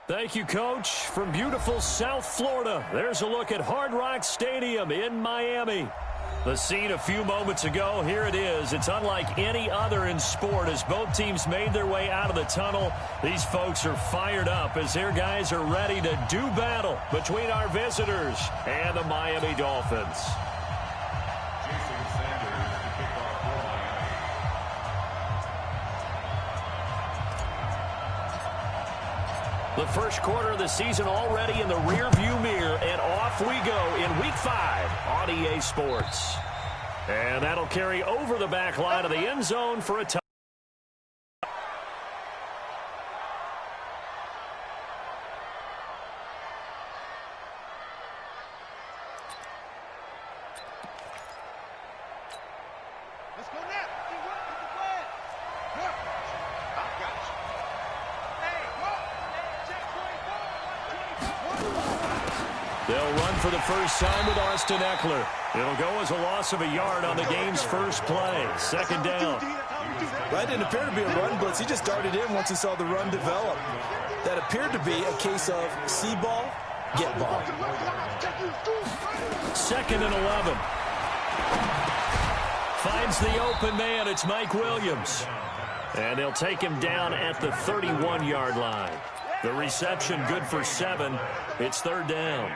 Thank you, Coach. From beautiful South Florida, there's a look at Hard Rock Stadium in Miami. The scene a few moments ago, here it is. It's unlike any other in sport as both teams made their way out of the tunnel. These folks are fired up as their guys are ready to do battle between our visitors and the Miami Dolphins. The first quarter of the season already in the rearview mirror, and off we go in Week 5 on EA Sports. And that'll carry over the back line of the end zone for a touchdown. They'll run for the first time with Austin Eckler. It'll go as a loss of a yard on the game's first play. Second down. That didn't appear to be a run blitz. He just darted in once he saw the run develop. That appeared to be a case of see ball, get ball. Second and 11. Finds the open man. It's Mike Williams. And they'll take him down at the 31-yard line. The reception good for 7. It's third down.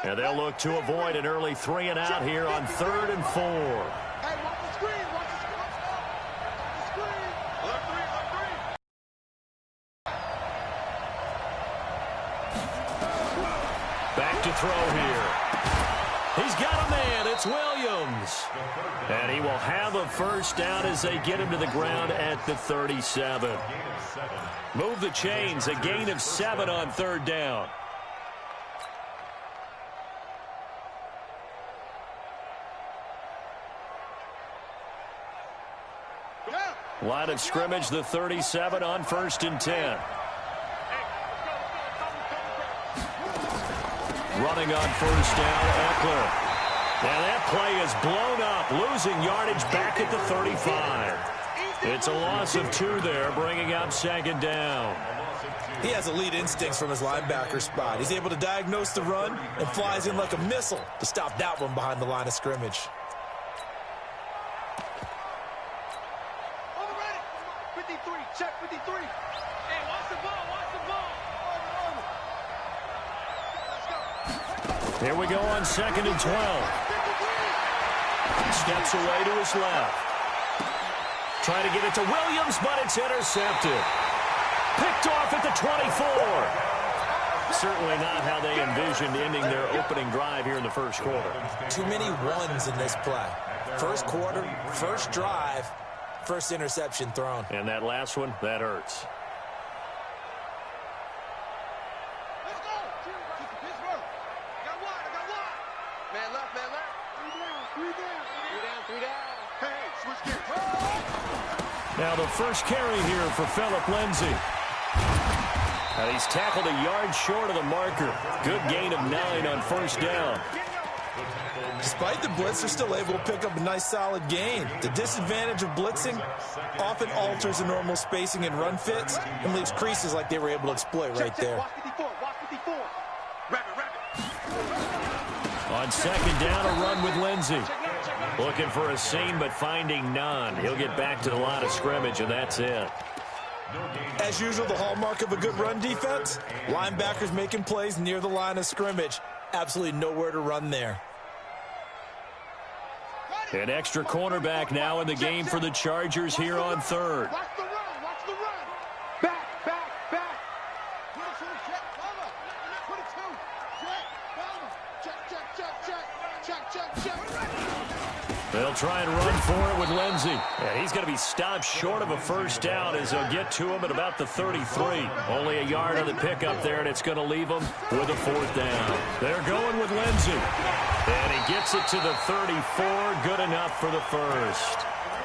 And they'll look to avoid an early 3 and out here on 3rd and 4. Back to throw here. He's got a man. It's Williams. And he will have a first down as they get him to the ground at the 37. Move the chains. A gain of 7 on third down. Line of scrimmage, the 37 on 1st and 10. Running on first down, Eckler. Now that play is blown up, losing yardage back at the 35. It's a loss of 2 there, bringing up second down. He has elite instincts from his linebacker spot. He's able to diagnose the run and flies in like a missile to stop that one behind the line of scrimmage. Check 53. Hey, watch the ball, watch the ball. Let's go. Here we go on 2nd and 12. Steps away to his left. Trying to get it to Williams, but it's intercepted. Picked off at the 24. Certainly not how they envisioned ending their opening drive here in the first quarter. Too many ones in this play. First quarter, first drive. First interception thrown. And that last one, that hurts. Let's go. Pittsburgh. I got one. Man left. 3 down. Hey, switch gears. Now the first carry here for Phillip Lindsay. And he's tackled a yard short of the marker. Good gain of 9 on first down. Despite the blitz, they're still able to pick up a nice solid gain. The disadvantage of blitzing often alters the normal spacing and run fits and leaves creases like they were able to exploit right there. Watch 54. Rapid. On second down, a run with Lindsay. Looking for a seam, but finding none. He'll get back to the line of scrimmage, and that's it. As usual, the hallmark of a good run defense, linebackers making plays near the line of scrimmage. Absolutely nowhere to run there. An extra cornerback now in the game for the Chargers here on 3rd. Watch the run. Back. Check. They'll try and run for it with Lindsay. And he's going to be stopped short of a first down as they'll get to him at about the 33. Only a yard on the pickup there, and it's going to leave him with a 4th down. They're going with Lindsay. And he gets it to the 34. Good enough for the first.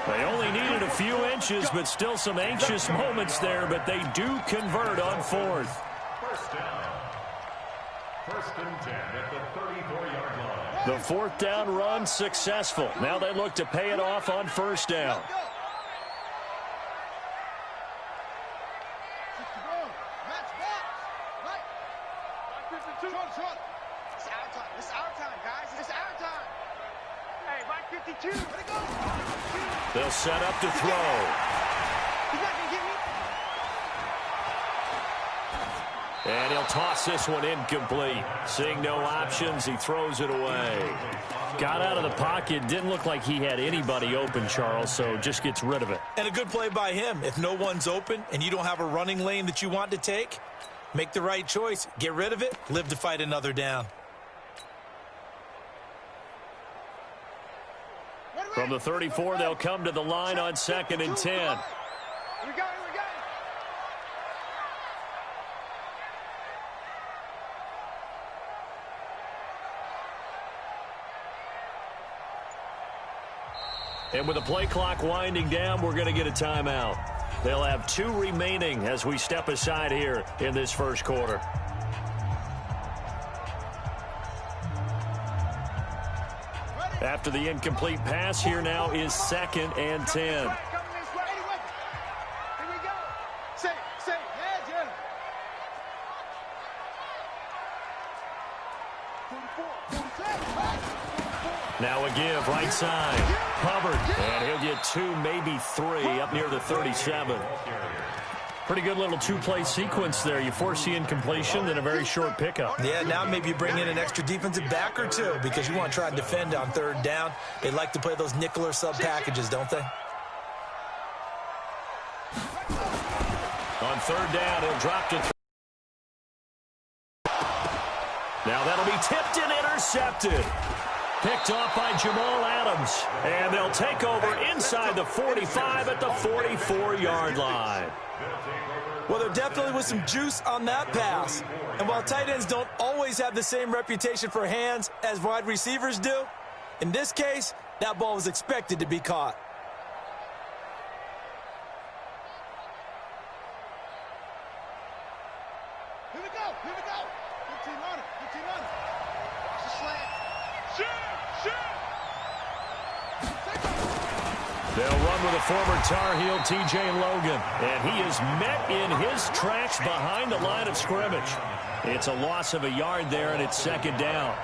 They only needed a few inches, but still some anxious moments there, but they do convert on 4th. First down. 1st and 10 at the 34-yard line. The 4th down run successful. Now they look to pay it off on first down. It's our time. It's our time, guys. It's our time. Hey, right 52. Let it go. They'll set up to throw. He's not going to get me. And he'll toss this one incomplete. Seeing no options, he throws it away. Got out of the pocket. Didn't look like he had anybody open, Charles, so just gets rid of it. And a good play by him. If no one's open and you don't have a running lane that you want to take, make the right choice. Get rid of it. Live to fight another down. From the 34, they'll come to the line on 2nd and 10. Here we go. And with the play clock winding down, we're going to get a timeout. They'll have 2 remaining as we step aside here in this first quarter. After the incomplete pass, here now is 2nd and 10. Here we go. Say, yeah. 44. Now a give, right side. Hubbard, and he'll get 2, maybe 3, up near the 37. Pretty good little 2-play sequence there. You force the incompletion, then a very short pickup. Yeah, now maybe you bring in an extra defensive back or 2 because you want to try and defend on 3rd down. They like to play those nickel or sub packages, don't they? On 3rd down, he'll drop to 3. Now that'll be tipped and intercepted. Picked off by Jamal Adams. And they'll take over inside the 45 at the 44-yard line. Well, there definitely was some juice on that pass. And while tight ends don't always have the same reputation for hands as wide receivers do, in this case, that ball was expected to be caught. Here we go. 15 on it. Watch the slant. Shoot. They'll run with a former Tar Heel, T.J. Logan. And he is met in his tracks behind the line of scrimmage. It's a loss of a yard there, and it's 2nd down.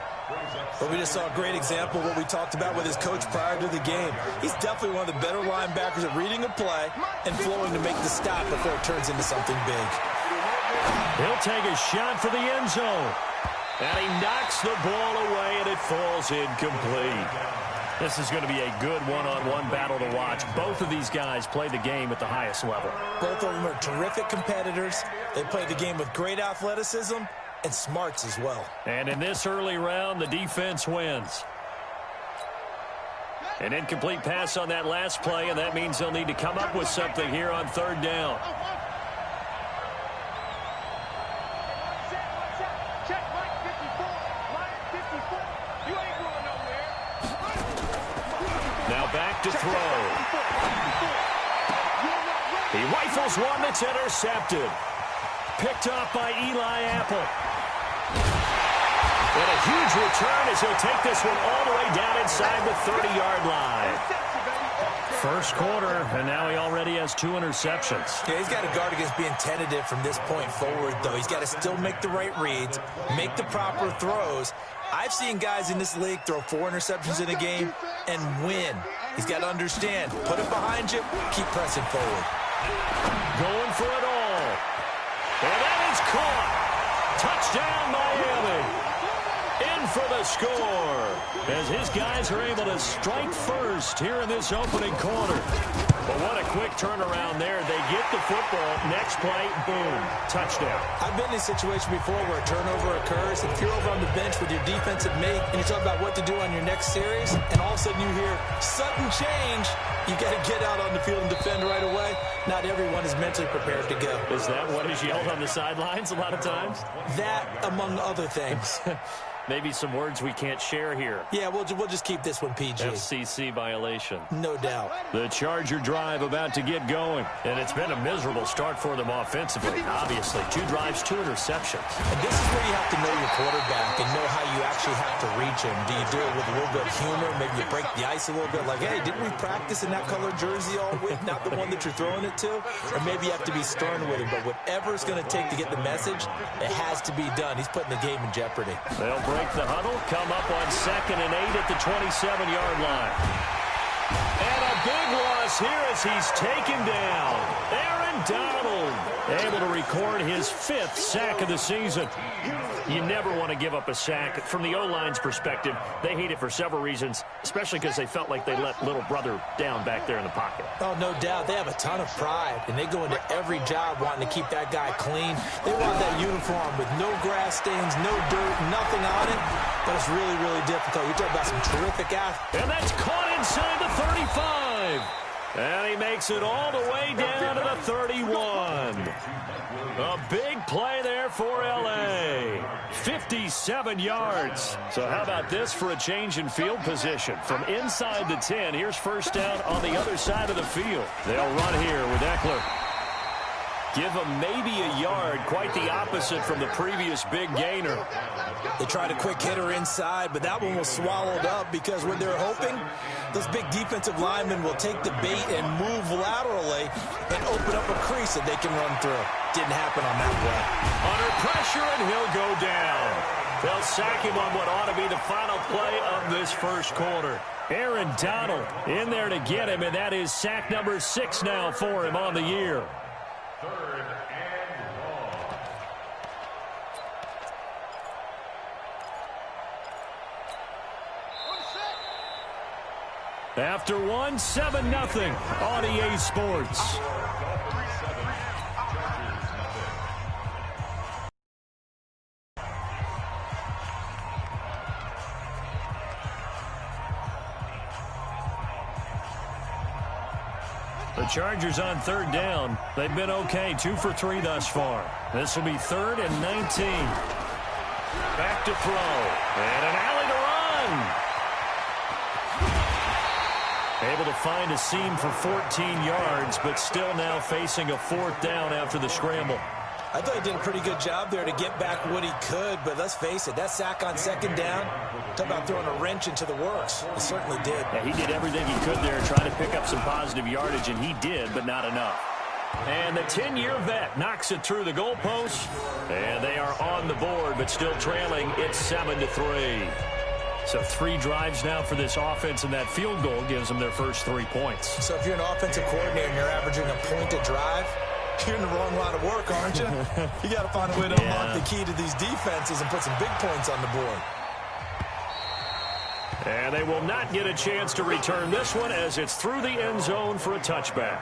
But we just saw a great example of what we talked about with his coach prior to the game. He's definitely one of the better linebackers at reading a play and flowing to make the stop before it turns into something big. He'll take a shot for the end zone. And he knocks the ball away, and it falls incomplete. This is going to be a good one-on-one battle to watch. Both of these guys play the game at the highest level. Both of them are terrific competitors. They play the game with great athleticism and smarts as well. And in this early round, the defense wins. An incomplete pass on that last play, and that means they'll need to come up with something here on 3rd down. Check right 54. Line 54. You ain't going nowhere. Now back to throw. He rifles one that's intercepted. Picked off by Eli Apple. And a huge return as he'll take this one all the way down inside the 30-yard line. First quarter, and now he already has 2 interceptions. Yeah, he's got to guard against being tentative from this point forward, though. He's got to still make the right reads, make the proper throws. I've seen guys in this league throw 4 interceptions in a game and win. He's got to understand, put it behind you, keep pressing forward. Going for it all. And that is caught. Touchdown, Miami. In for the score as his guys are able to strike first here in this opening quarter. But what a quick turnaround there. They get the football. Next play, boom, touchdown. I've been in a situation before where a turnover occurs. If you're over on the bench with your defensive mate and you're talking about what to do on your next series, and all of a sudden you hear sudden change, you got to get out on the field and defend right away. Not everyone is mentally prepared to go. Is that what is yelled on the sidelines a lot of times? That, among other things. Maybe some words we can't share here. Yeah, we'll just keep this one PG. FCC violation. No doubt. The Charger drive about to get going. And it's been a miserable start for them offensively, obviously. 2 drives, 2 interceptions. And this is where you have to know your quarterback and know how you actually have to reach him. Do you do it with a little bit of humor? Maybe you break the ice a little bit, like, hey, didn't we practice in that colored jersey all week, not the one that you're throwing it to? Or maybe you have to be stern with him. But whatever it's going to take to get the message, it has to be done. He's putting the game in jeopardy. They'll break the huddle, come up on 2nd and 8 at the 27-yard line. And a big loss here as he's taken down. Aaron Donald able to record his 5th sack of the season. You never want to give up a sack. From the O-line's perspective, they hate it for several reasons, especially because they felt like they let little brother down back there in the pocket. Oh, no doubt. They have a ton of pride, and they go into every job wanting to keep that guy clean. They want that uniform with no grass stains, no dirt, nothing on it, but it's really, really difficult. You're talking about some terrific athletes. And that's caught inside the 35. And he makes it all the way down to the 31. A big play there for L.A. 57 yards. So how about this for a change in field position? From inside the 10, here's first down on the other side of the field. They'll run here with Eckler. Give him maybe a yard, quite the opposite from the previous big gainer. They tried a quick hitter inside, but that one was swallowed up because what they're hoping, those big defensive linemen will take the bait and move laterally and open up a crease that they can run through. Didn't happen on that play. Under pressure, and he'll go down. They'll sack him on what ought to be the final play of this first quarter. Aaron Donald in there to get him, and that is sack number 6 now for him on the year. 3rd and long. After 1, 7-0 on EA Sports. The Chargers on 3rd down. They've been okay, 2 for 3 thus far. This will be 3rd and 19. Back to throw. And an alley to run. Able to find a seam for 14 yards, but still now facing a 4th down after the scramble. I thought he did a pretty good job there to get back what he could, but let's face it, that sack on 2nd down, talk about throwing a wrench into the works. He certainly did. Yeah, he did everything he could there, trying to pick up some positive yardage, and he did, but not enough. And the 10-year vet knocks it through the goalpost, and they are on the board, but still trailing. It's 7-3. So 3 drives now for this offense, and that field goal gives them their first 3 points. So if you're an offensive coordinator and you're averaging a point a drive, you're in the wrong line of work, aren't you? You got to find a way to unlock the key to these defenses and put some big points on the board. And they will not get a chance to return this one as it's through the end zone for a touchback.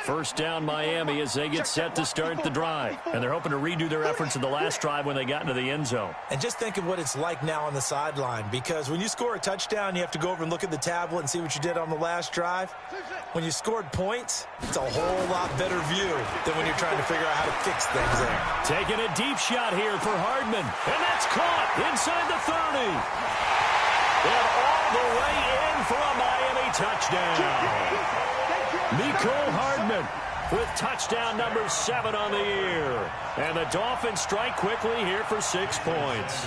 First down Miami as they get set to start the drive. And they're hoping to redo their efforts in the last drive when they got into the end zone. And just think of what it's like now on the sideline, because when you score a touchdown, you have to go over and look at the tablet and see what you did on the last drive. When you scored points, it's a whole lot better view than when you're trying to figure out how to fix things there. Taking a deep shot here for Hardman. And that's caught inside the 30. And all the way in for a Miami touchdown. Mecole Hardman with touchdown number 7 on the year. And the Dolphins strike quickly here for 6 points.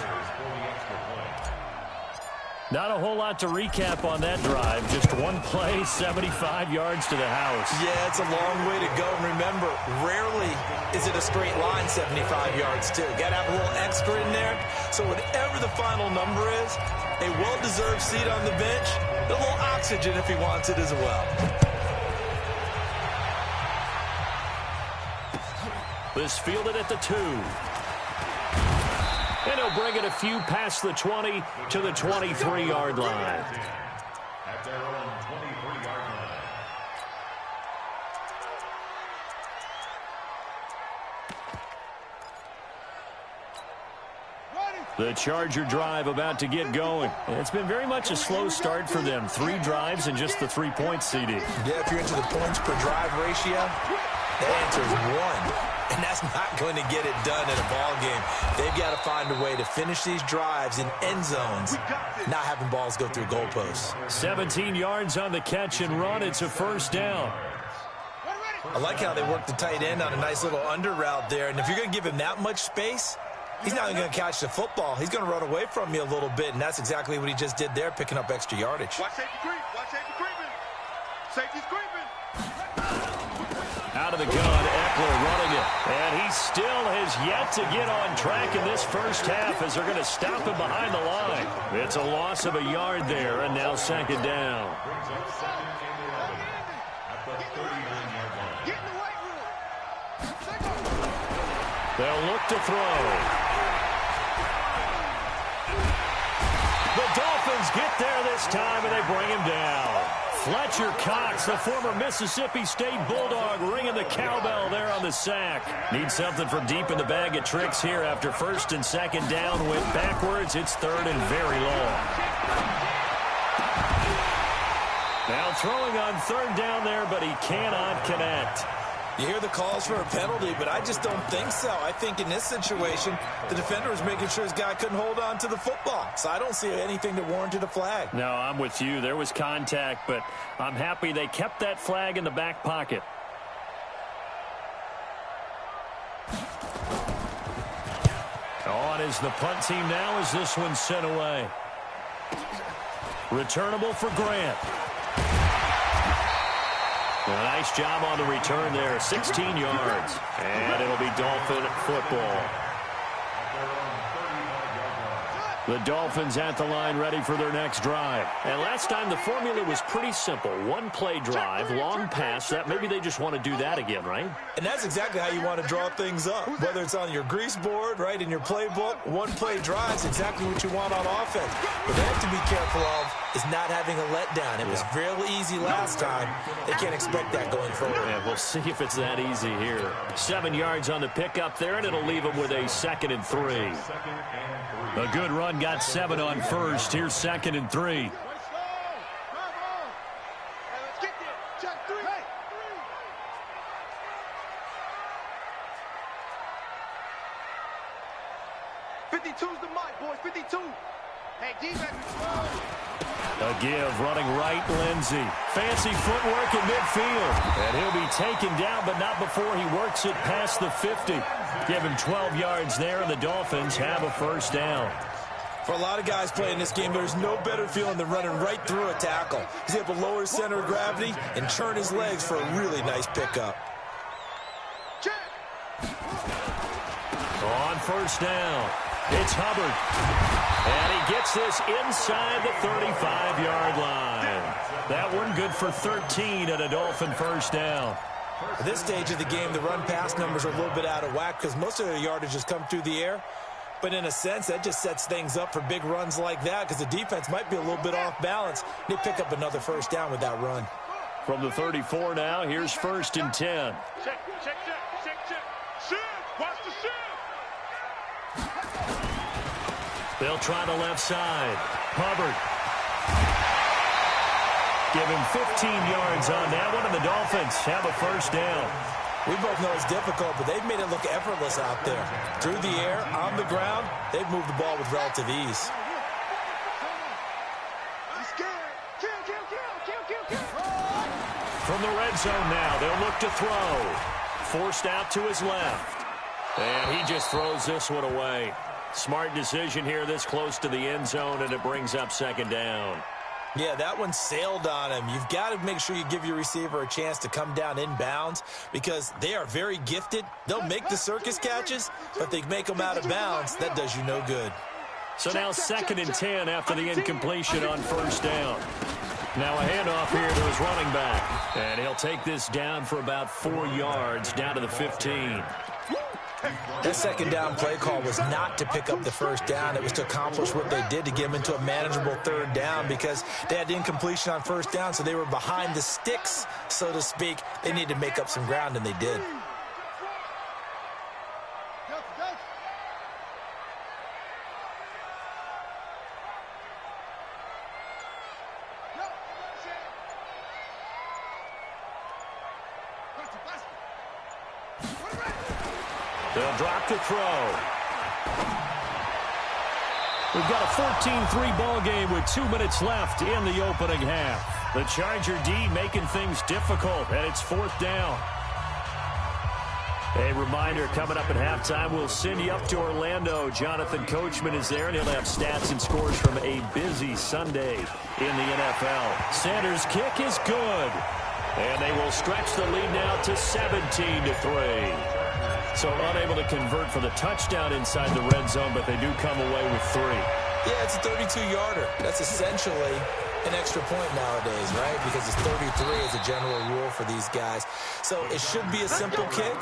Not a whole lot to recap on that drive. Just one play, 75 yards to the house. Yeah, it's a long way to go. And remember, rarely is it a straight line 75 yards, too. Got to have a little extra in there. So whatever the final number is, a well-deserved seat on the bench, a little oxygen if he wants it as well. This fielded at the 2. And he'll bring it a few past the 20 to the 23-yard line. At their own 23-yard line. Ready. The Charger drive about to get going. It's been very much a slow start for them. 3 drives and just the 3 points, CD. Yeah, if you're into the points per drive ratio, the answer is 1. And that's not going to get it done in a ball game. They've got to find a way to finish these drives in end zones, not having balls go through goalposts. 17 yards on the catch and run. It's a first down. I like how they work the tight end on a nice little under route there. And if you're going to give him that much space, he's not even going to catch the football. He's going to run away from you a little bit, and that's exactly what he just did there, picking up extra yardage. Watch safety creep. Watch safety creeping. Safety's creeping. Out of the gun, Eckler running it. And he still has yet to get on track in this first half as they're going to stop him behind the line. It's a loss of a yard there, and now second down. Get in the weight room. They'll look to throw. The Dolphins get there this time, and they bring him down. Fletcher Cox, the former Mississippi State Bulldog, ringing the cowbell there on the sack. Need something from deep in the bag of tricks here after first and second down. Went backwards. It's third and very long. Now throwing on third down there, but he cannot connect. You hear the calls for a penalty, but I just don't think so. I think in this situation, the defender was making sure his guy couldn't hold on to the football. So I don't see anything that warranted a flag. No, I'm with you. There was contact, but I'm happy they kept that flag in the back pocket. On is the punt team now as this one's sent away. Returnable for Grant. Well, nice job on the return there, 16 yards. And it'll be Dolphin football. The Dolphins at the line ready for their next drive. And last time the formula was pretty simple. One-play drive, long pass. That maybe they just want to do that again, right? And that's exactly how you want to draw things up. Whether it's on your grease board, right, in your playbook, one-play drive is exactly what you want on offense. What they have to be careful of is not having a letdown. It was real easy last time. They can't expect that going forward. Yeah, we'll see if it's that easy here. 7 yards on the pickup there, and it'll leave them with a 2nd and 3. A good run got 7 on first. Here's 2nd and 3. Let's get there. Check 3. 52's the mic, boys. 52. Hey, D-back. A give, running right, Lindsey. Fancy footwork in midfield. And he'll be taken down, but not before he works it past the 50. Give him 12 yards there, and the Dolphins have a first down. For a lot of guys playing this game, there's no better feeling than running right through a tackle. He's able to lower his center of gravity and turn his legs for a really nice pickup. On first down, it's Hubbard. And he gets this inside the 35-yard line. That one good for 13 at a Dolphin first down. At this stage of the game, the run-pass numbers are a little bit out of whack because most of their yardage has come through the air. But in a sense, that just sets things up for big runs like that because the defense might be a little bit off balance. They pick up another first down with that run. From the 34 now, here's 1st and 10. Check. Shift. Watch the shift. They'll try the left side. Hubbard. Give him 15 yards on that one, and the Dolphins have a first down. We both know it's difficult, but they've made it look effortless out there. Through the air, on the ground, they've moved the ball with relative ease. From the red zone now, they'll look to throw. Forced out to his left. And he just throws this one away. Smart decision here this close to the end zone, and it brings up 2nd down. Yeah, that one sailed on him. You've got to make sure you give your receiver a chance to come down inbounds because they are very gifted. They'll make the circus catches, but if they make them out of bounds, that does you no good. So now 2nd and 10 after the incompletion on first down. Now a handoff here to his running back. And he'll take this down for about 4 yards down to the 15. That 2nd down play call was not to pick up the first down. It was to accomplish what they did to get them into a manageable 3rd down because they had incompletion on first down, so they were behind the sticks, so to speak. They needed to make up some ground, and they did. They'll drop the throw. We've got a 14-3 ball game with 2 minutes left in the opening half. The Charger D making things difficult, and it's 4th down. A reminder, coming up at halftime, we'll send you up to Orlando. Jonathan Coachman is there, and he'll have stats and scores from a busy Sunday in the NFL. Sanders' kick is good, and they will stretch the lead now to 17-3. So unable to convert for the touchdown inside the red zone, but they do come away with 3. Yeah, it's a 32-yarder. That's essentially an extra point nowadays, right? Because it's 33 as a general rule for these guys. So it should be a simple kick.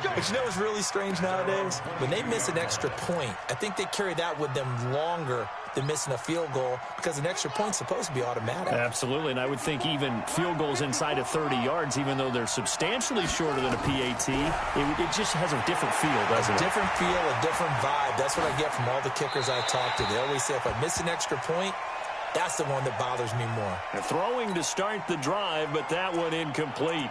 But you know what's really strange nowadays? When they miss an extra point, I think they carry that with them longer than missing a field goal because an extra point's supposed to be automatic. Absolutely, and I would think even field goals inside of 30 yards, even though they're substantially shorter than a PAT, it just has a different feel, doesn't it? A different feel, a different vibe. That's what I get from all the kickers I've talked to. They always say if I miss an extra point, that's the one that bothers me more. They're throwing to start the drive, but that one incomplete.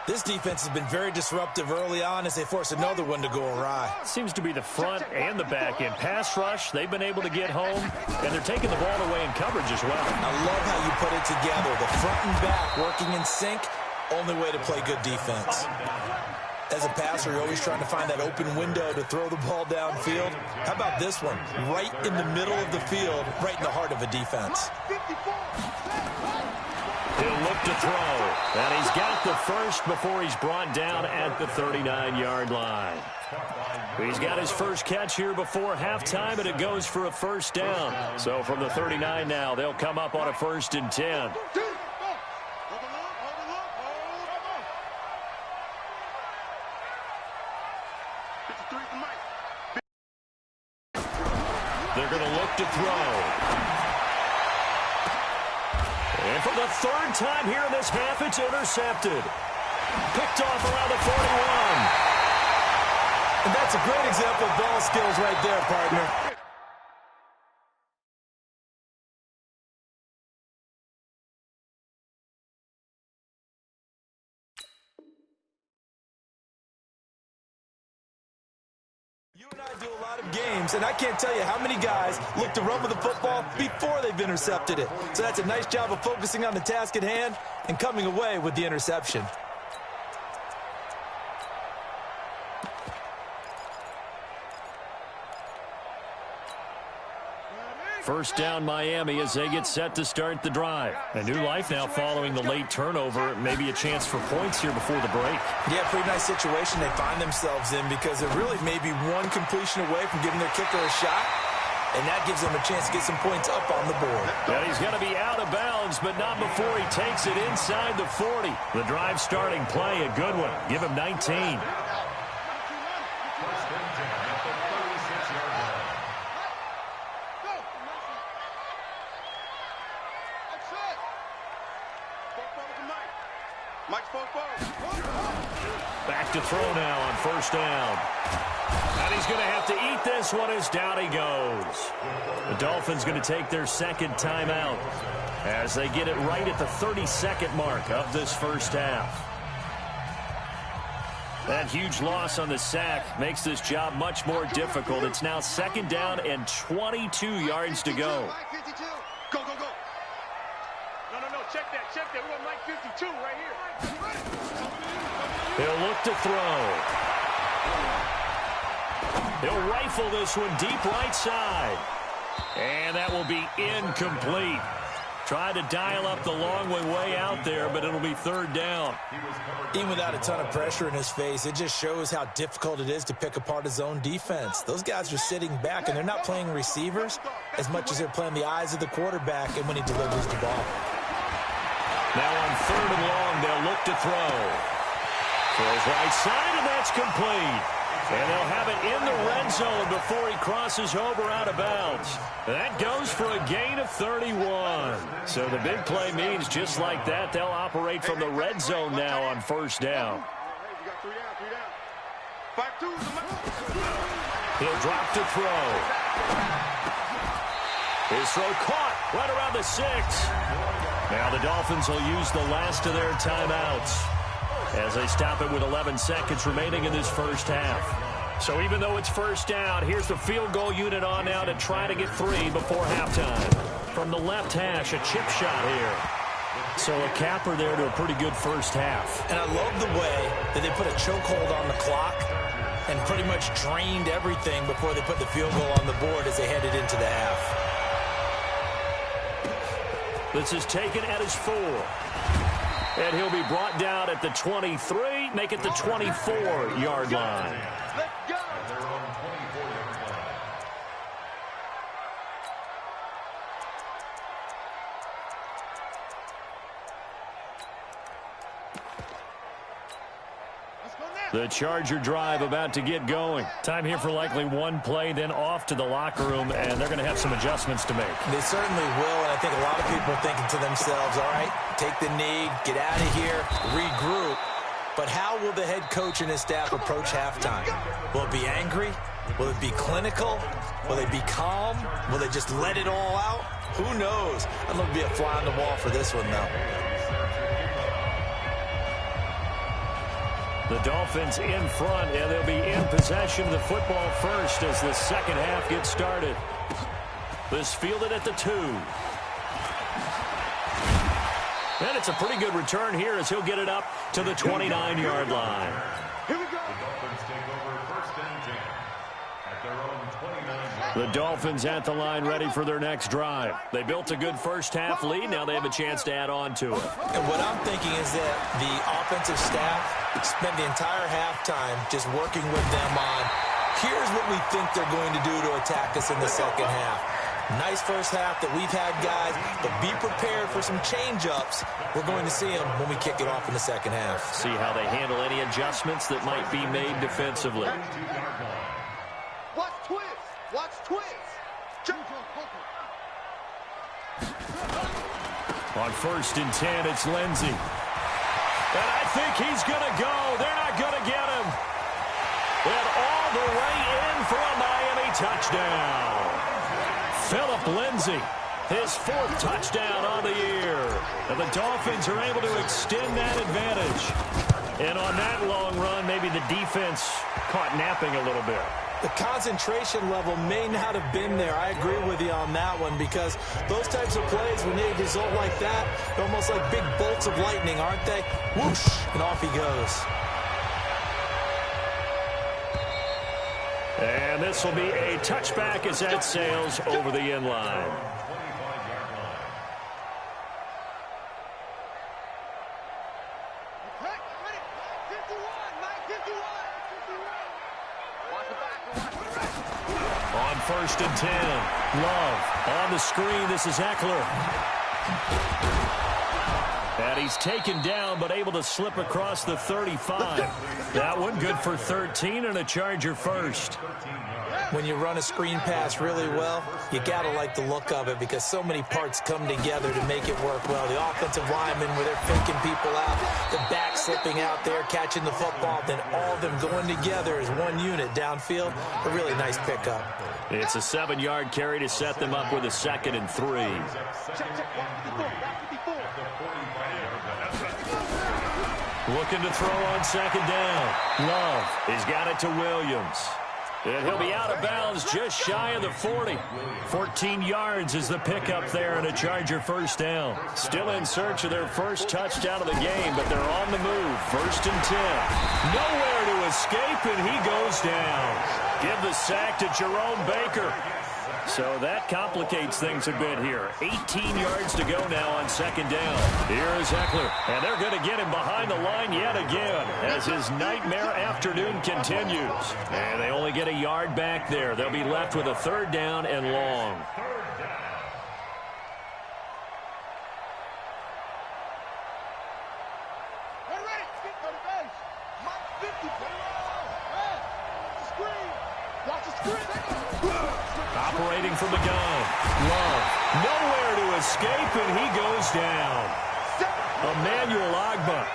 This defense has been very disruptive early on as they force another one to go awry. Seems to be the front and the back end. Pass rush, they've been able to get home, and they're taking the ball away in coverage as well. I love how you put it together. The front and back working in sync, only way to play good defense. As a passer, you're always trying to find that open window to throw the ball downfield. How about this one? Right in the middle of the field, right in the heart of a defense. He'll look to throw, and he's got the first before he's brought down at the 39-yard line. He's got his first catch here before halftime, and it goes for a first down. So from the 39 now, they'll come up on a 1st and 10. They're going to look to throw. And for the 3rd time here in this half, it's intercepted. Picked off around the 41. And that's a great example of ball skills right there, partner. You and I do a lot of games, and I can't tell you how many guys look to run with the football before they've intercepted it. So that's a nice job of focusing on the task at hand and coming away with the interception. First down Miami as they get set to start the drive. A new life now following the late turnover. Maybe a chance for points here before the break. Yeah, pretty nice situation they find themselves in because they're really maybe one completion away from giving their kicker a shot. And that gives them a chance to get some points up on the board. And he's going to be out of bounds, but not before he takes it inside the 40. The drive starting play, a good one. Give him 19. Back to throw now on 1st down. And he's going to have to eat this one as down he goes. The Dolphins going to take their 2nd timeout as they get it right at the 32nd mark of this first half. That huge loss on the sack makes this job much more difficult. It's now 2nd down and 22 yards to go. Go, go, go. No, check that. We're on line 52 right here. He'll look to throw. He'll rifle this one deep right side. And that will be incomplete. Tried to dial up the long way out there, but it'll be 3rd down. Even without a ton of pressure in his face, it just shows how difficult it is to pick apart his own defense. Those guys are sitting back, and they're not playing receivers as much as they're playing the eyes of the quarterback and when he delivers the ball. Now on 3rd and long, they'll look to throw. Throws right side, and that's complete. And they'll have it in the red zone before he crosses over out of bounds. That goes for a gain of 31. So the big play means just like that, they'll operate from the red zone now on 1st down. He'll drop to throw. His throw caught right around the 6. Now the Dolphins will use the last of their timeouts. as they stop it with 11 seconds remaining in this first half. So even though it's first down, here's the field goal unit on now to try to get 3 before halftime. From the left hash, a chip shot here. So a capper there to a pretty good first half. And I love the way that they put a chokehold on the clock and pretty much drained everything before they put the field goal on the board as they headed into the half. This is taken at his 4. And he'll be brought down at the 23, make it the 24-yard line. The Charger drive about to get going. Time here for likely one play, then off to the locker room, and they're going to have some adjustments to make. They certainly will, and I think a lot of people are thinking to themselves, all right, take the knee, get out of here, regroup. But how will the head coach and his staff approach halftime? Will it be angry? Will it be clinical? Will they be calm? Will they just let it all out? Who knows? I'd love to be a fly on the wall for this one, though. The Dolphins in front, and they'll be in possession of the football first as the second half gets started. This fielded at the 2. And it's a pretty good return here as he'll get it up to the 29-yard line. Here we go. The Dolphins take over first and 10 at their own 29. The Dolphins at the line ready for their next drive. They built a good first half lead. Now they have a chance to add on to it. And what I'm thinking is that the offensive staff spent the entire halftime just working with them on, here's what we think they're going to do to attack us in the second half. Nice first half that we've had, guys, but be prepared for some change-ups. We're going to see them when we kick it off in the second half. See how they handle any adjustments that might be made defensively. Watch twist. Watch twist. On first and 10, it's Lindsey. And I think he's going to go. They're not going to get him. And all the way in for a Miami touchdown. Phillip Lindsey, his 4th touchdown on the year. And the Dolphins are able to extend that advantage. And on that long run, maybe the defense caught napping a little bit. The concentration level may not have been there. I agree with you on that one because those types of plays, when they result like that, they're almost like big bolts of lightning, aren't they? Whoosh, and off he goes. And this will be a touchback as that sails over the end line. On first and 10, Love on the screen. This is Eckler. And he's taken down, but able to slip across the 35. That one good for 13 and a Charger first. When you run a screen pass really well, you got to like the look of it because so many parts come together to make it work well. The offensive linemen where they're faking people out, the back slipping out there, catching the football, then all of them going together as one unit downfield. A really nice pickup. It's a 7-yard carry to set them up with a 2nd and 3. Looking to throw on 2nd down. Love, he's got it to Williams. And he'll be out of bounds just shy of the 40. 14 yards is the pickup there and a Charger first down. Still in search of their first touchdown of the game, but they're on the move. 1st and 10. Nowhere to escape, and he goes down. Give the sack to Jerome Baker. So that complicates things a bit here. 18 yards to go now on 2nd down. Here's Eckler, and they're going to get him behind the line yet again as his nightmare afternoon continues. And they only get a yard back there. They'll be left with a 3rd down and long. Operating from the gun. Love. Nowhere to escape, and he goes down. Emmanuel Ogbah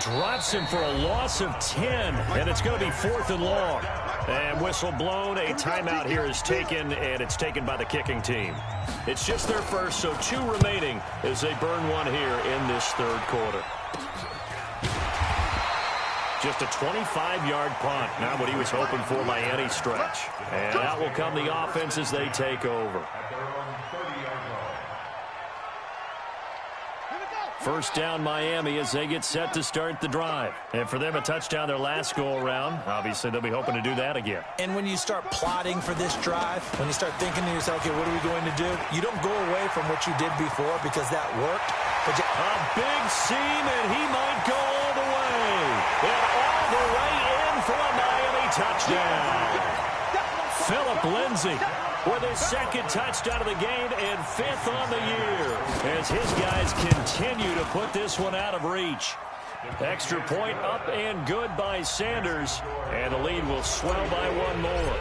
drops him for a loss of 10, and it's going to be 4th and long. And whistle blown. A timeout here is taken, and it's taken by the kicking team. It's just their first, so 2 remaining as they burn one here in this 3rd quarter. Just a 25-yard punt. Not what he was hoping for by any stretch. And out will come the offense as they take over. First down Miami as they get set to start the drive. And for them, a touchdown their last go-around. Obviously, they'll be hoping to do that again. And when you start plotting for this drive, when you start thinking to yourself, okay, what are we going to do? You don't go away from what you did before because that worked. But a big seam, and he might go all the way. And all the way in for a Miami touchdown. Philip Lindsay with his second touchdown of the game and 5th on the year as his guys continue to put this one out of reach. Extra point up and good by Sanders, and the lead will swell by one more.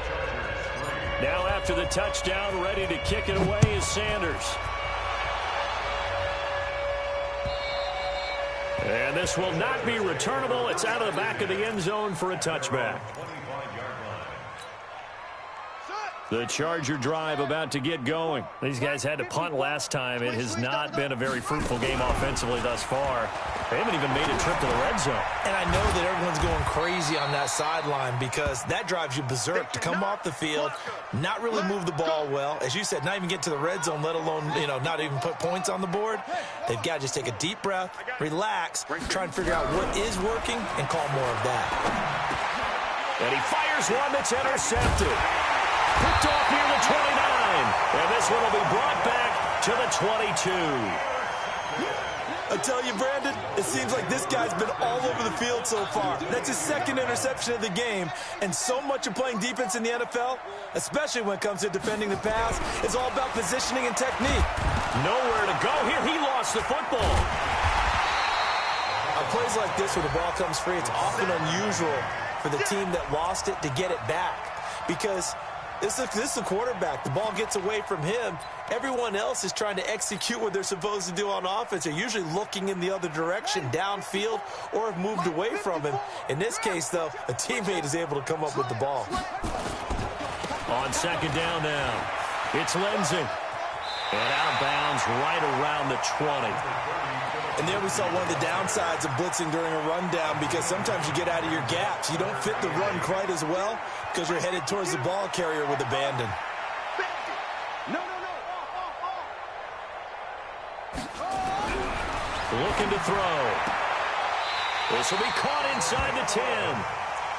Now after the touchdown, ready to kick it away is Sanders. And this will not be returnable. It's out of the back of the end zone for a touchback. The Charger drive about to get going. These guys had to punt last time. It has not been a very fruitful game offensively thus far. They haven't even made a trip to the red zone. And I know that everyone's going crazy on that sideline because that drives you berserk to come off the field, not really move the ball well. As you said, not even get to the red zone, let alone, not even put points on the board. They've got to just take a deep breath, relax, try and figure out what is working, and call more of that. And he fires one that's intercepted. Picked off near the 29. And this one will be brought back to the 22. I tell you, Brandon, it seems like this guy's been all over the field so far. That's his second interception of the game. And so much of playing defense in the NFL, especially when it comes to defending the pass, is all about positioning and technique. Nowhere to go here. He lost the football. On plays like this where the ball comes free, it's often unusual for the team that lost it to get it back. Because this is the quarterback. The ball gets away from him. Everyone else is trying to execute what they're supposed to do on offense. They're usually looking in the other direction, downfield, or have moved away from him. In this case, though, a teammate is able to come up with the ball. On second down now, it's Lindsay. And out of bounds right around the 20. And there we saw one of the downsides of blitzing during a rundown because sometimes you get out of your gaps. You don't fit the run quite as well because you're headed towards the ball carrier with abandon. Looking to throw. This will be caught inside the 10.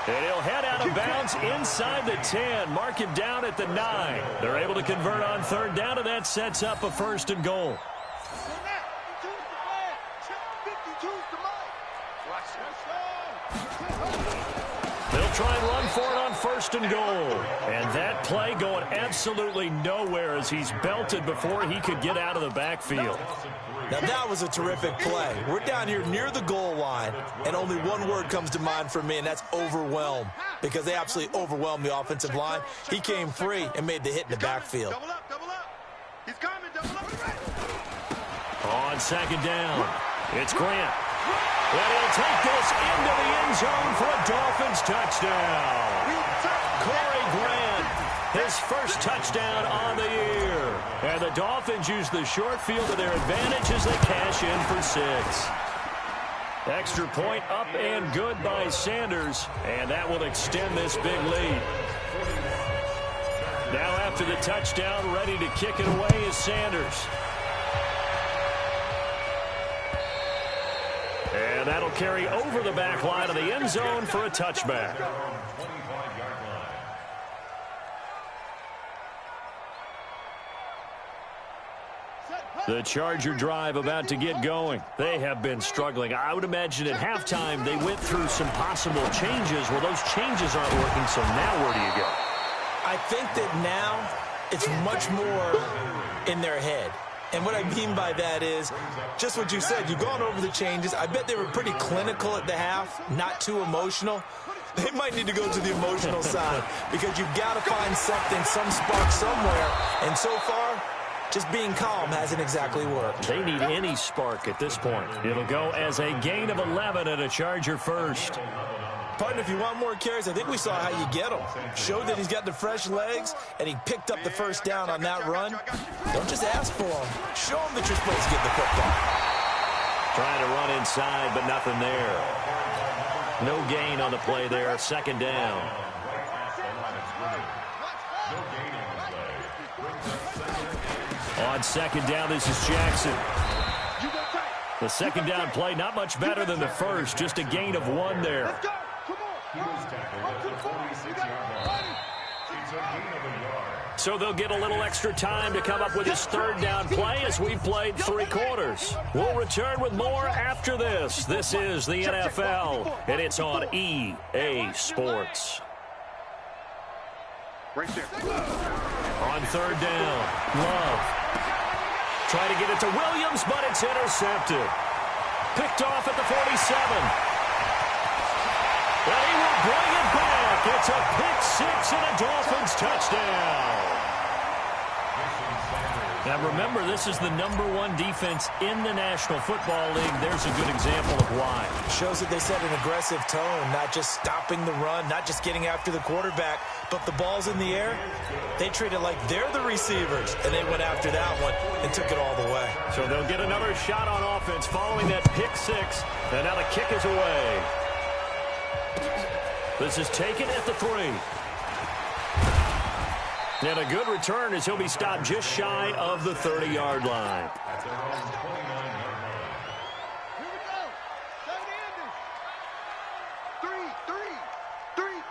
And he'll head out of bounds inside the 10. Mark him down at the 9. They're able to convert on third down, and that sets up a 1st and goal. They'll try and run for it on 1st and goal. And that play going absolutely nowhere as he's belted before he could get out of the backfield. Now that was a terrific play. We're down here near the goal line, and only one word comes to mind for me, and that's overwhelm, because they absolutely overwhelmed the offensive line. He came free and made the hit in the backfield. Double up, double up. He's coming, double up. On second down, it's Grant. And he'll take this into the end zone for a Dolphins touchdown. Corey Grant, his first touchdown on the year. And the Dolphins use the short field to their advantage as they cash in for 6. Extra point up and good by Sanders, and that will extend this big lead. Now after the touchdown, ready to kick it away is Sanders. And that'll carry over the back line of the end zone for a touchback. The Charger drive about to get going. They have been struggling. I would imagine at halftime they went through some possible changes. Well, those changes aren't working, so now where do you go? I think that now it's much more in their head. And what I mean by that is just what you said. You've gone over the changes. I bet they were pretty clinical at the half, not too emotional. They might need to go to the emotional side because you've got to find something, some spark somewhere. And so far, just being calm hasn't exactly worked. They need any spark at this point. It'll go as a gain of 11 and a Charger first. Partner, if you want more carries, I think we saw how you get him. Showed that he's got the fresh legs, and he picked up the first down on that run. Don't just ask for him. Show him that you're supposed to get the football. Trying to run inside, but nothing there. No gain on the play there. Second down. On second down, this is Jackson. The second down play, not much better than the first. Just a gain of 1 there. Let's go. Come on. He was tackled at the 46-yard line. It's a gain of a yard. So they'll get a little extra time to come up with his third down play as we've played 3 quarters. We'll return with more after this. This is the NFL, and it's on EA Sports. Right there. On third down, Love. Trying to get it to Williams, but it's intercepted. Picked off at the 47. And he will bring it back. It's a pick 6 and a Dolphins touchdown. Now remember, this is the #1 defense in the National Football League. There's a good example of why. Shows that they set an aggressive tone, not just stopping the run, not just getting after the quarterback, but the ball's in the air. They treat it like they're the receivers, and they went after that one and took it all the way. So they'll get another shot on offense following that pick 6, and now the kick is away. This is taken at the 3. And a good return as he'll be stopped just shy of the 30-yard line. At their own 29-yard line. Here we go. 7 ended.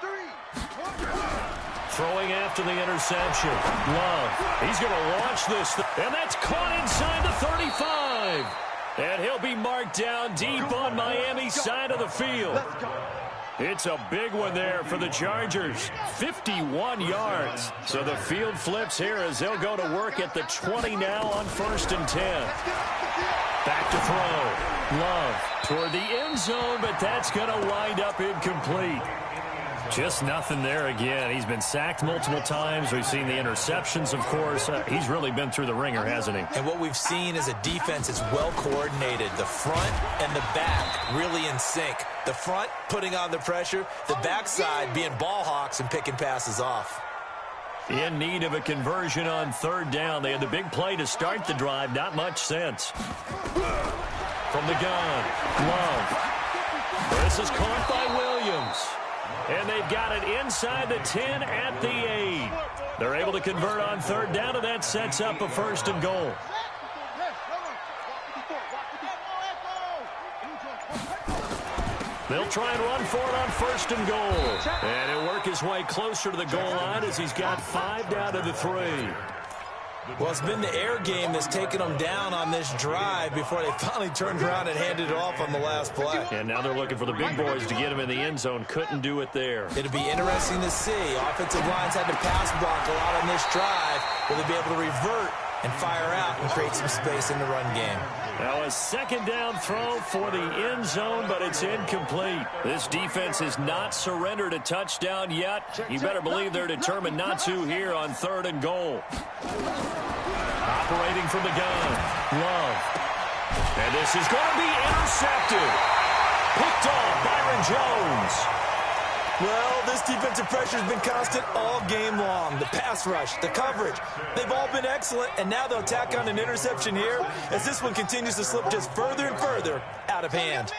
3. Throwing after the interception. Love. He's going to launch this. And that's caught inside the 35. And he'll be marked down deep on Miami's side of the field. Let's go. It's a big one there for the Chargers. 51 yards. So the field flips here as they'll go to work at the 20 now on 1st and 10. Back to throw. Love toward the end zone, but that's going to wind up incomplete. Just nothing there again. He's been sacked multiple times. We've seen the interceptions, of course. He's really been through the ringer, hasn't he? And what we've seen is a defense that's well coordinated. The front and the back really in sync. The front putting on the pressure, the backside being ball hawks and picking passes off. In need of a conversion on third down. They had the big play to start the drive. Not much sense. From the gun, Love. This is caught by Williams. And they've got it inside the 10 at the 8. They're able to convert on third down, and that sets up a 1st and goal. They'll try and run for it on 1st and goal. And he'll work his way closer to the goal line as he's got 5 down to the 3. Well, it's been the air game that's taken them down on this drive before they finally turned around and handed it off on the last play. And now they're looking for the big boys to get him in the end zone. Couldn't do it there. It'll be interesting to see. Offensive lines had to pass block a lot on this drive. Will they be able to revert and fire out and create some space in the run game? Now a 2nd down throw for the end zone, but it's incomplete. This defense has not surrendered a touchdown yet. You better believe they're determined not to here on 3rd and goal. Operating from the gun, Love. And this is going to be intercepted. Picked off Byron Jones. Well, this defensive pressure has been constant all game long. The pass rush, the coverage, they've all been excellent, and now they'll tack on an interception here as this one continues to slip just further and further out of hand.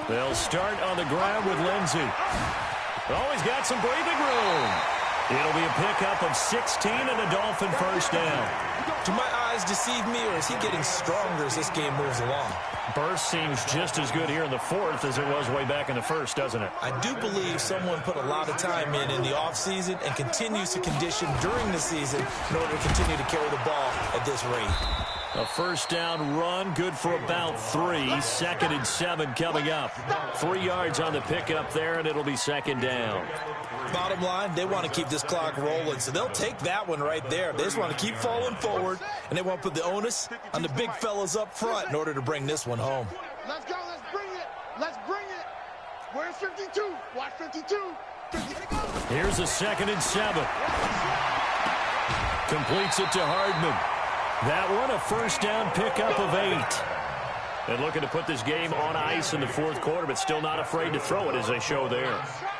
They'll start on the ground with Lindsey. Oh, he's got some breathing room. It'll be a pickup of 16 and a Dolphin 1st down. Do my eyes deceive me, or is he getting stronger as this game moves along? Burst seems just as good here in the 4th as it was way back in the 1st, doesn't it? I do believe someone put a lot of time in the offseason and continues to condition during the season in order to continue to carry the ball at this rate. A 1st down run, good for about 3. 2nd and 7 coming up. 3 yards on the pickup there, and it'll be 2nd down. Bottom line, they want to keep this clock rolling, so they'll take that one right there. They just want to keep falling forward, and they want to put the onus on the big fellas up front in order to bring this one home. Let's go. Let's bring it. Let's bring it. Where's 52? Watch 52. 52. Here's a 2nd and 7. Completes it to Hardman. That one, a 1st down pickup of 8. And looking to put this game on ice in the 4th quarter, but still not afraid to throw it as they show there.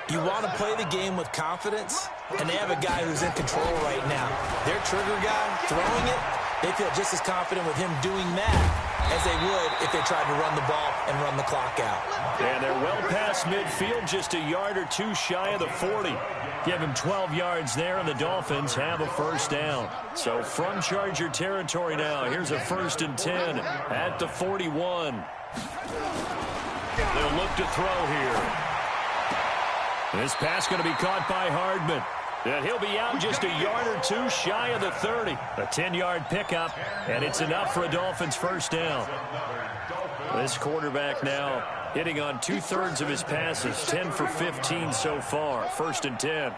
You want to play the game with confidence, and they have a guy who's in control right now. Their trigger guy throwing it, they feel just as confident with him doing that as they would if they tried to run the ball and run the clock out. And they're well past midfield, just a yard or two shy of the 40. Give him 12 yards there, and the Dolphins have a first down. So from Charger territory now, here's a 1st and 10 at the 41. They'll look to throw here. This pass going to be caught by Hardman. And he'll be out just a yard or two shy of the 30. A 10-yard pickup, and it's enough for a Dolphins first down. This quarterback now hitting on 2/3 of his passes, 10 for 15 so far. 1st and 10.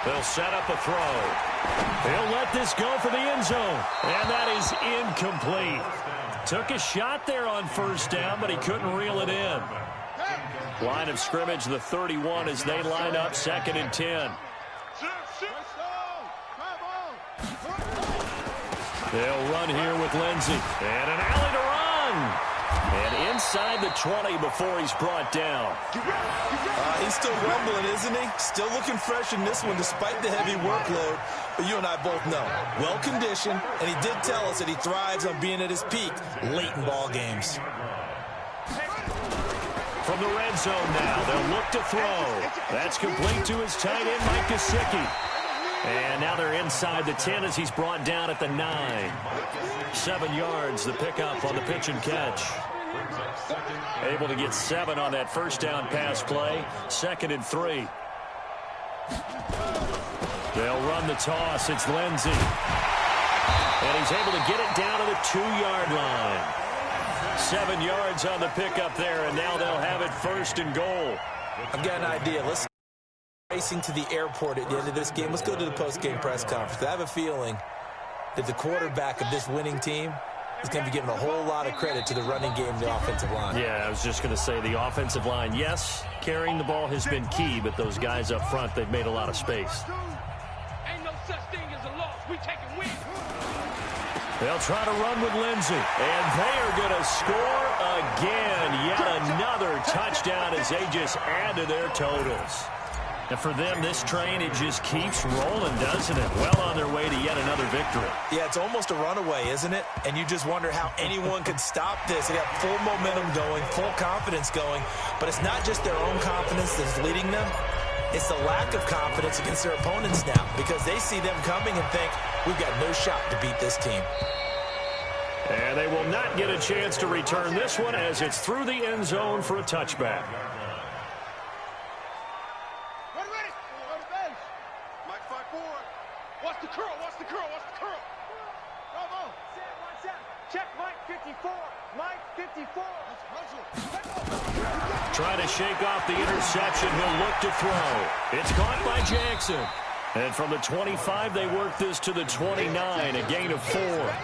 They'll set up a throw. He'll let this go for the end zone. And that is incomplete. Took a shot there on 1st down, but he couldn't reel it in. Line of scrimmage, the 31 as they line up, 2nd and 10. They'll run here with Lindsey. And an alley to run. And inside the 20 before he's brought down. He's still rumbling, isn't he? Still looking fresh in this one despite the heavy workload. But you and I both know, well-conditioned, and he did tell us that he thrives on being at his peak late in ball games. From the red zone now, they'll look to throw. That's complete to his tight end, Mike Gesicki. And now they're inside the 10 as he's brought down at the 9. 7 yards, the pickup on the pitch and catch. Able to get 7 on that first down pass play. 2nd and 3. They'll run the toss. It's Lindsey. And he's able to get it down to the 2-yard line. 7 yards on the pickup there, and now they'll have it 1st and goal. I've got an idea. Let's racing to the airport at the end of this game. Let's go to the post-game press conference. I have a feeling that the quarterback of this winning team is going to be giving a whole lot of credit to the running game and the offensive line. Yeah, I was just going to say the offensive line, yes, carrying the ball has been key, but those guys up front, they've made a lot of space. Ain't no such thing as a loss. We take a win. They'll try to run with Lindsey, and they are going to score again. Yet another touchdown as they just add to their totals. And for them, this train, it just keeps rolling, doesn't it? Well on their way to yet another victory. Yeah, it's almost a runaway, isn't it? And you just wonder how anyone could stop this. They got full momentum going, full confidence going. But it's not just their own confidence that's leading them. It's the lack of confidence against their opponents now because they see them coming and think, we've got no shot to beat this team. And they will not get a chance to return this one as it's through the end zone for a touchback. Watch the curl, watch the curl, watch the curl. Bravo. Check Mike 54. Mike 54. Trying to shake off the interception. He'll look to throw. It's caught by Jackson. And from the 25, they work this to the 29, a gain of 4.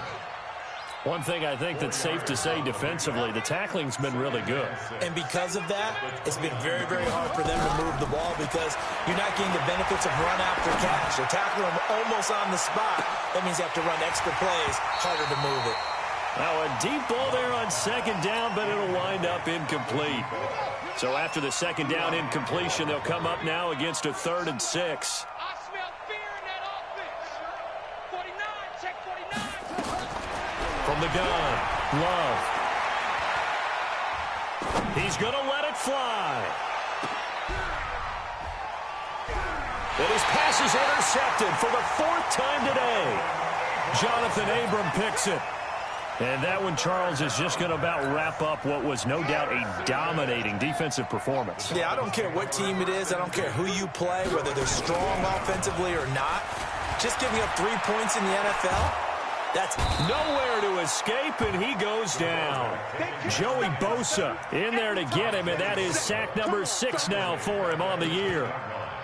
One thing I think that's safe to say defensively, the tackling's been really good. And because of that, it's been very, very hard for them to move the ball because you're not getting the benefits of run after catch. They're tackling them almost on the spot. That means you have to run extra plays, harder to move it. Now a deep ball there on 2nd down, but it'll wind up incomplete. So after the 2nd down incompletion, they'll come up now against a 3rd and 6. I smell fear in that offense. 49, check 49. From the gun, Love. He's going to let it fly. And his pass is intercepted for the 4th time today. Jonathan Abram picks it. And that one, Charles, is just going to about wrap up what was no doubt a dominating defensive performance. Yeah, I don't care what team it is. I don't care who you play, whether they're strong offensively or not. Just giving up 3 points in the NFL, that's nowhere to escape, and he goes down. Joey Bosa in there to get him, and that is sack number 6 now for him on the year.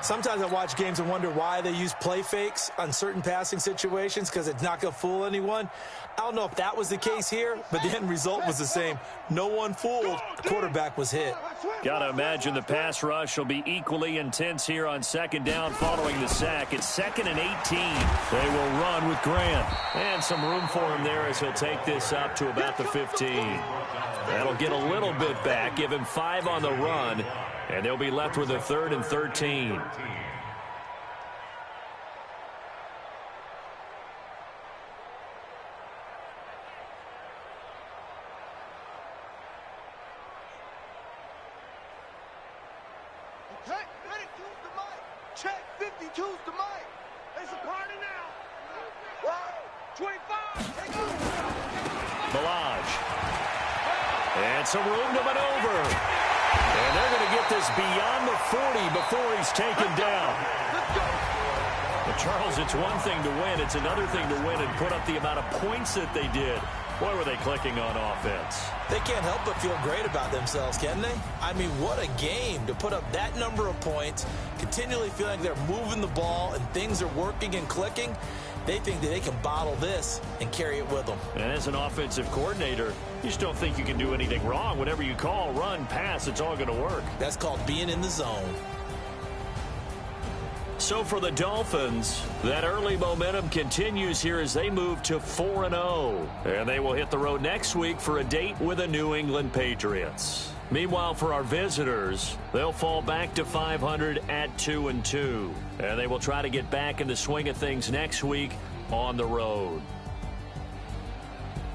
Sometimes I watch games and wonder why they use play fakes on certain passing situations because it's not going to fool anyone. I don't know if that was the case here, but the end result was the same. No one fooled. The quarterback was hit. Got to imagine the pass rush will be equally intense here on second down following the sack. It's 2nd and 18. They will run with Grant. And some room for him there as he'll take this up to about the 15. That'll get a little bit back, give him 5 on the run, and they'll be left with a 3rd and 13. Check 52's the mic. Check 52's the mic. It's a party now. 25. Take over. Milage. And some room to maneuver. And they're going to get this beyond the 40 before he's taken down. But Charles, it's one thing to win. It's another thing to win and put up the amount of points that they did. Boy, were they clicking on offense. They can't help but feel great about themselves, can they? I mean, what a game to put up that number of points, continually feeling like they're moving the ball and things are working and clicking. They think that they can bottle this and carry it with them. And as an offensive coordinator, you just don't think you can do anything wrong. Whatever you call, run, pass, it's all going to work. That's called being in the zone. So for the Dolphins, that early momentum continues here as they move to 4-0. And they will hit the road next week for a date with the New England Patriots. Meanwhile, for our visitors, they'll fall back to 500 at 2-2. And they will try to get back in the swing of things next week on the road.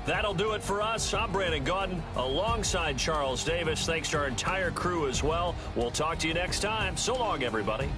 That'll do it for us. I'm Brandon Gaudin alongside Charles Davis. Thanks to our entire crew as well. We'll talk to you next time. So long, everybody.